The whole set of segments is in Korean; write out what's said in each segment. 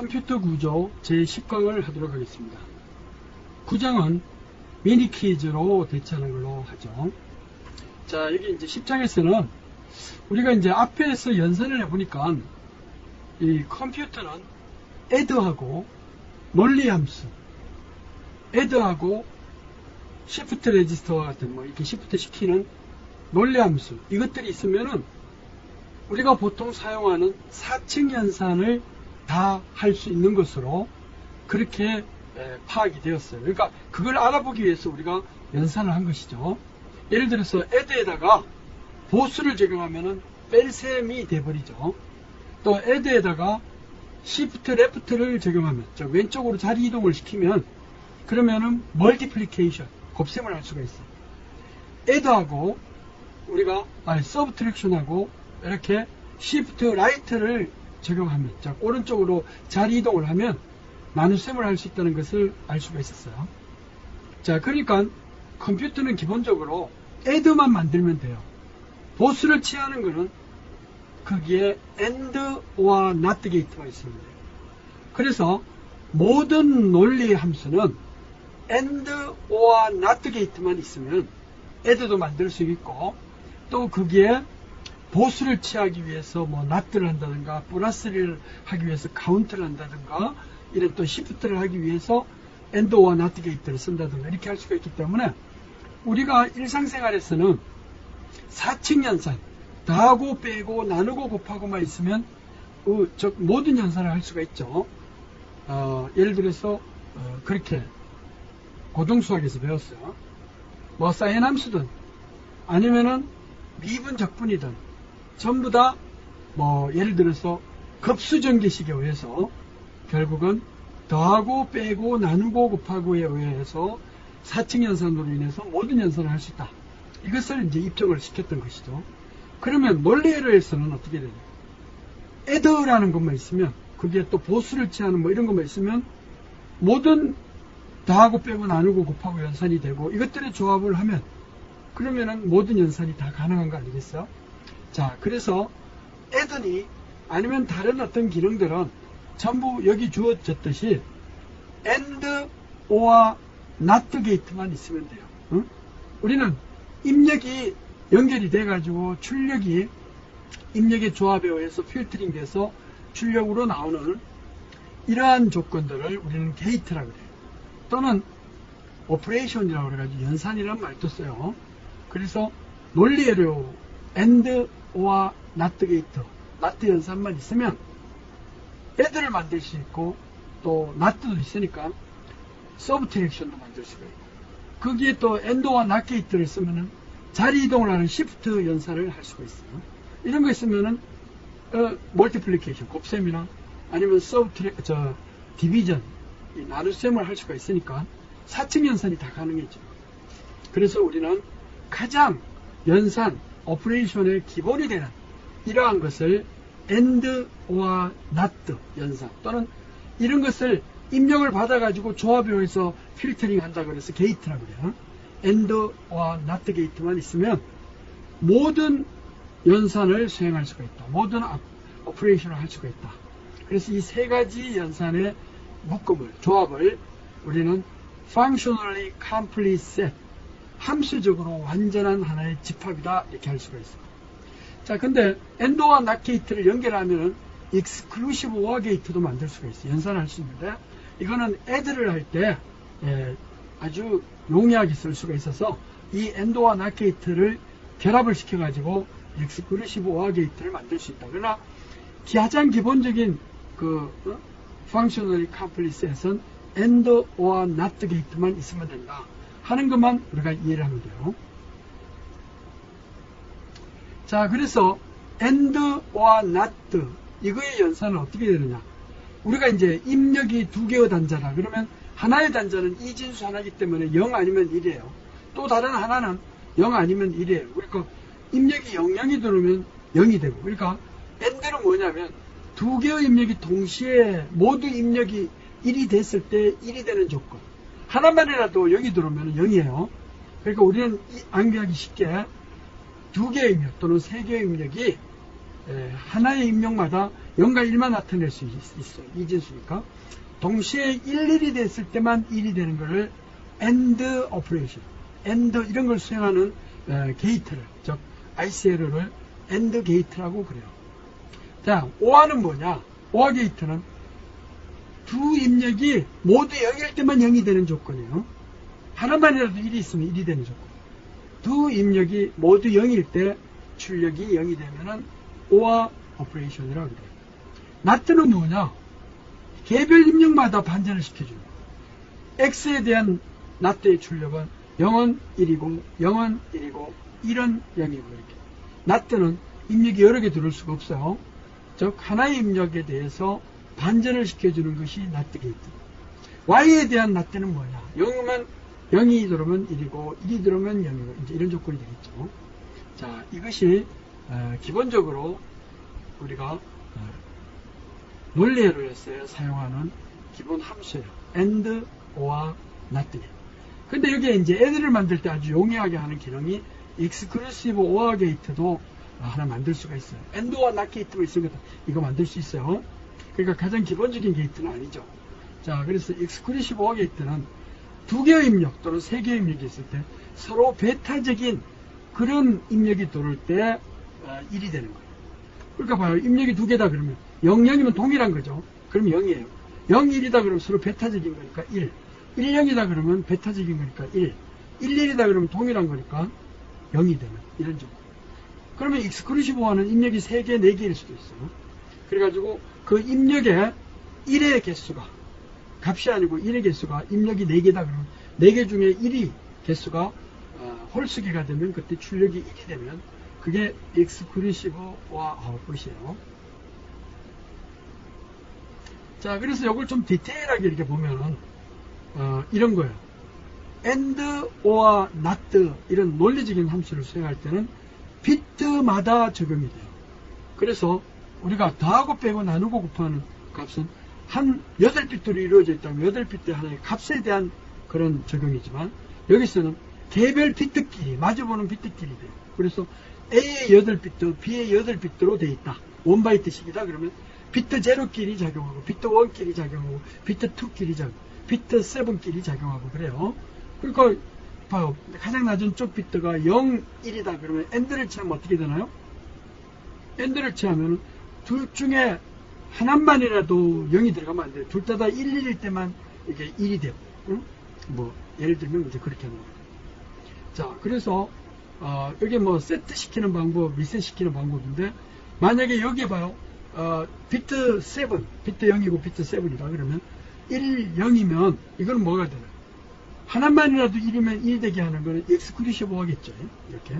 컴퓨터 구조 제10강을 하도록 하겠습니다. 9장은 미니 퀴즈로 대체하는 걸로 하죠. 자, 여기 이제 10장에서는 우리가 이제 앞에서 연산을 해보니까 이 컴퓨터는 add하고 논리 함수, add하고 시프트 레지스터와 같은 뭐 이렇게 시프트 시키는 논리 함수, 이것들이 있으면은 우리가 보통 사용하는 4층 연산을 다 할 수 있는 것으로 그렇게 파악이 되었어요. 그러니까 그걸 알아보기 위해서 우리가 연산을 한 것이죠. 예를 들어서 add에다가 보수를 적용하면은 뺄셈이 돼버리죠. 또 add에다가 shift left를 적용하면, 왼쪽으로 자리 이동을 시키면 그러면은 multiplication, 곱셈을 할 수가 있어요. add하고 우리가 subtraction하고 이렇게 shift right를 적용하면, 오른쪽으로 자리 이동을 하면 나눗셈을 할 수 있다는 것을 알 수가 있었어요. 자, 그러니까 컴퓨터는 기본적으로 add만 만들면 돼요. 보수를 취하는 것은 거기에 AND와 NOT 게이트가 있으면 돼요. 그래서 모든 논리 함수는 AND와 NOT 게이트만 있으면 add도 만들 수 있고, 또 거기에 보수를 취하기 위해서 뭐 not를 한다든가 플러스를 하기 위해서 카운트를 한다든가 이런 또 시프트를 하기 위해서 AND와 NOT 게이트를 쓴다든가 이렇게 할 수가 있기 때문에 우리가 일상생활에서는 4층 연산, 더하고 빼고 나누고 곱하고만 있으면 모든 연산을 할 수가 있죠. 예를 들어서 그렇게 고등수학에서 배웠어요. 뭐 사인 함수든 아니면은 미분 적분이든 전부 다 뭐 예를 들어서 급수전개식에 의해서 결국은 더하고 빼고 나누고 곱하고에 의해서 4층 연산으로 인해서 모든 연산을 할 수 있다. 이것을 이제 입증을 시켰던 것이죠. 그러면 논리에서는 어떻게 되냐? add라는 것만 있으면, 그게 또 보수를 취하는 뭐 이런 것만 있으면 모든 더하고 빼고 나누고 곱하고 연산이 되고, 이것들의 조합을 하면 그러면은 모든 연산이 다 가능한 거 아니겠어요? 자, 그래서 add니 아니면 다른 어떤 기능들은 전부 여기 주어졌듯이 AND or NOT 게이트만 있으면 돼요. 응? 우리는 입력이 연결이 돼가지고 출력이 입력의 조합에 의해서 필터링 돼서 출력으로 나오는 이러한 조건들을 우리는 게이트라고 해요. 또는 오퍼레이션이라고 그래가지고 연산이라는 말도 써요. 그래서 논리예로 AND or NOT 게이트, NOT 연산만 있으면 add를 만들 수 있고, 또 NOT도 있으니까 subtraction도 만들 수가 있고, 거기에 또 AND와 NOT 게이트를 쓰면은 자리 이동을 하는 시프트 연산을 할 수가 있어요. 이런 거 있으면은 멀티플리케이션, 곱셈이나 아니면 디비전, 나눗셈을 할 수가 있으니까 4층 연산이 다 가능해져. 그래서 우리는 가장 연산, 오퍼레이션의 기본이 되는 이러한 것을 AND or NOT 연산, 또는 이런 것을 입력을 받아가지고 조합에 의해서 필터링 한다 그래서 게이트라고 그래요. AND or NOT 게이트만 있으면 모든 연산을 수행할 수가 있다. 모든 오퍼레이션을 할 수가 있다. 그래서 이 세 가지 연산의 묶음을, 조합을 우리는 functionally complete set, 함수적으로 완전한 하나의 집합이다, 이렇게 할 수가 있어요. 자, 근데 AND와 NOT 게이트를 연결하면은 exclusive OR 게이트도 만들 수가 있어요. 연산할 수 있는데, 이거는 add를 할 때 아주 용이하게 쓸 수가 있어서 이 AND와 NOT 게이트를 결합을 시켜가지고 exclusive OR 게이트를 만들 수 있다. 그러나 가장 기본적인 functionally complete set은 AND or NOT 게이트만 있으면 된다 하는 것만 우리가 이해를 하면 돼요. 자, 그래서 AND or NOT, 이거의 연산은 어떻게 되느냐? 우리가 이제 입력이 두 개의 단자다. 그러면 하나의 단자는 이진수 하나이기 때문에 0 아니면 1이에요. 또 다른 하나는 0 아니면 1이에요. 그러니까 입력이 00이 들어오면 0이 되고, 그러니까 AND는 뭐냐면 두 개의 입력이 동시에 모두 입력이 1이 됐을 때 1이 되는 조건. 하나만이라도 0이 들어오면 0이에요. 그러니까 우리는 암기하기 쉽게 두 개의 입력 또는 세 개의 입력이 하나의 입력마다 0과 1만 나타낼 수 있어. 이진수니까. 동시에 1, 1이 됐을 때만 1이 되는 거를 AND 오퍼레이션, AND 이런 걸 수행하는 게이트를, 즉 ICL을 AND 게이트라고 그래요. 자, OR는 뭐냐? OR 게이트는 두 입력이 모두 0일 때만 0이 되는 조건이에요. 하나만이라도 1이 있으면 1이 되는 조건. 두 입력이 모두 0일 때 출력이 0이 되면은 OR 오퍼레이션이라고 그래요. NOT는 뭐냐? 개별 입력마다 반전을 시켜주는 거예요. X에 대한 NOT의 출력은 0은 1이고 0은 1이고 1은 0이고 이렇게. NOT는 입력이 여러 개 들어올 수가 없어요. 즉 하나의 입력에 대해서 반전을 시켜주는 것이 NOT 게이트. Y에 대한 NOT는 뭐냐? 0이면 0이 들어오면 1이고 1이 들어오면 0이고 이제 이런 조건이 되겠죠. 자, 이것이 기본적으로 우리가 논리회로에서 사용하는 기본 함수예요. AND, OR, NOT. 근데 여기에 이제 애들을 만들 때 아주 용이하게 하는 기능이 exclusive OR 게이트도 하나 만들 수가 있어요. AND, OR, NOT 게이트가 있으면 이거 만들 수 있어요. 그러니까 가장 기본적인 게이트는 아니죠. 자, 그래서 exclusive OR 게이트는 두 개의 입력 또는 세 개의 입력이 있을 때 서로 배타적인 그런 입력이 들어올 때 1이 되는 거예요. 그러니까 봐요. 입력이 두 개다 그러면 0, 0이면 동일한 거죠. 그럼 0이에요. 0, 1이다 그러면 서로 배타적인 거니까 1. 1, 0이다 그러면 배타적인 거니까 1. 1, 1이다 그러면 동일한 거니까 0이 되는 이런 조건. 그러면 exclusive OR는 입력이 3개, 4개일 수도 있어요. 그래가지고 그 입력의 1의 개수가 값이 아니고 1의 개수가 입력이 4개다 그러면 4개 중에 1이 개수가 홀수기가 되면 그때 출력이 1이 되면 그게 exclusive OR 아웃풋이에요. 자, 그래서 이걸 좀 디테일하게 이렇게 보면은 이런 거예요. AND, OR, NOT 이런 논리적인 함수를 수행할 때는 비트마다 적용이 돼요. 그래서 우리가 더하고 빼고 나누고 곱하는 값은 한 8비트로 이루어져 있다면 8비트 하나의 값에 대한 그런 적용이지만 여기서는 개별 비트끼리 마주보는 비트끼리 돼요. 그래서 A의 8비트, B의 8비트로 되어 있다. 1바이트씩이다 그러면 비트 0끼리 작용하고 비트 1끼리 작용하고 비트 2끼리 작용하고 비트 7끼리 작용하고 그래요. 그러니까 봐요. 가장 낮은 쪽 비트가 0, 1이다 그러면 AND를 취하면 어떻게 되나요? AND를 취하면 둘 중에 하나만이라도 0이 들어가면 안 돼요. 둘 다 1, 1일 때만 이게 1이 되고 응? 뭐 예를 들면 이제 그렇게 하는 거예요. 자, 그래서 여기 뭐 세트 시키는 방법, 리셋 시키는 방법인데 만약에 여기 봐요. 비트 7, 비트 0이고 비트 7이다 그러면 1, 0이면 이거는 뭐가 되나요? 하나만이라도 1이면 1 되게 하는 거는 exclusive 하겠죠. 이렇게.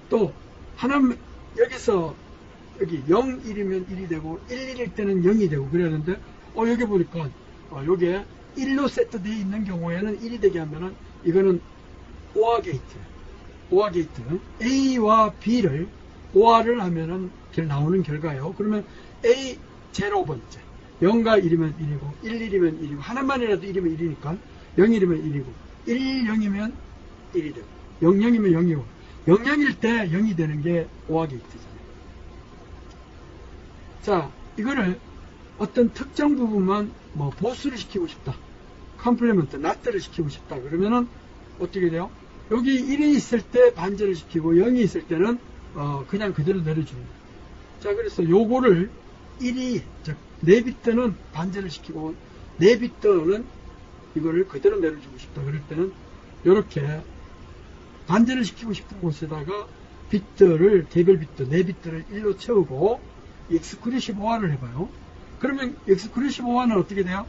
또 여기서 여기 0, 1이면 1이 되고 1, 1일 때는 0이 되고 그래야 하는데 여기 보니까 여기에 1로 세트되어 있는 경우에는 1이 되게 하면은 이거는 OR 게이트. OR 게이트. A와 B를 OR을 하면은 나오는 결과예요. 그러면 A 0번째. 0과 1이면 1이고 1, 1이면 1이고 하나만이라도 1이면 1이니까 0, 1이면 1이고 1, 0이면 1이 되고 0, 0이면 0이고 0, 0일 때 0이 되는 게 OR 게이트잖아요. 자, 이거를 어떤 특정 부분만 뭐 보수를 시키고 싶다. 컴플리먼트, NOT를 시키고 싶다. 그러면은 어떻게 돼요? 여기 1이 있을 때 반전을 시키고 0이 있을 때는 그냥 그대로 내려주는 거예요. 자, 그래서 요거를 1이, 즉 4비트는 반전을 시키고 4비트는 이거를 그대로 내려주고 싶다. 그럴 때는 이렇게 반전을 시키고 싶은 곳에다가 비트를, 개별 비트, 4비트를 1로 채우고 exclusive OR를 해봐요. 그러면 exclusive OR는 어떻게 돼요?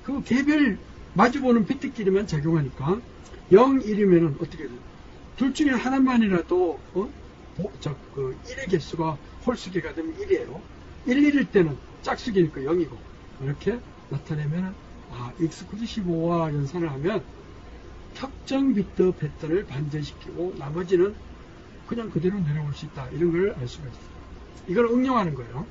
그 개별 마주보는 비트끼리만 작용하니까 0, 1이면 어떻게 돼요? 둘 중에 하나만이라도 1의 개수가 홀수기가 되면 1이에요. 1, 1일 때는 짝수기니까 0이고 이렇게 나타내면 exclusive OR 연산을 하면 특정 비트 패턴을 반전시키고 나머지는 그냥 그대로 내려올 수 있다. 이런 걸 알 수가 있어요. 이걸 응용하는 거예요.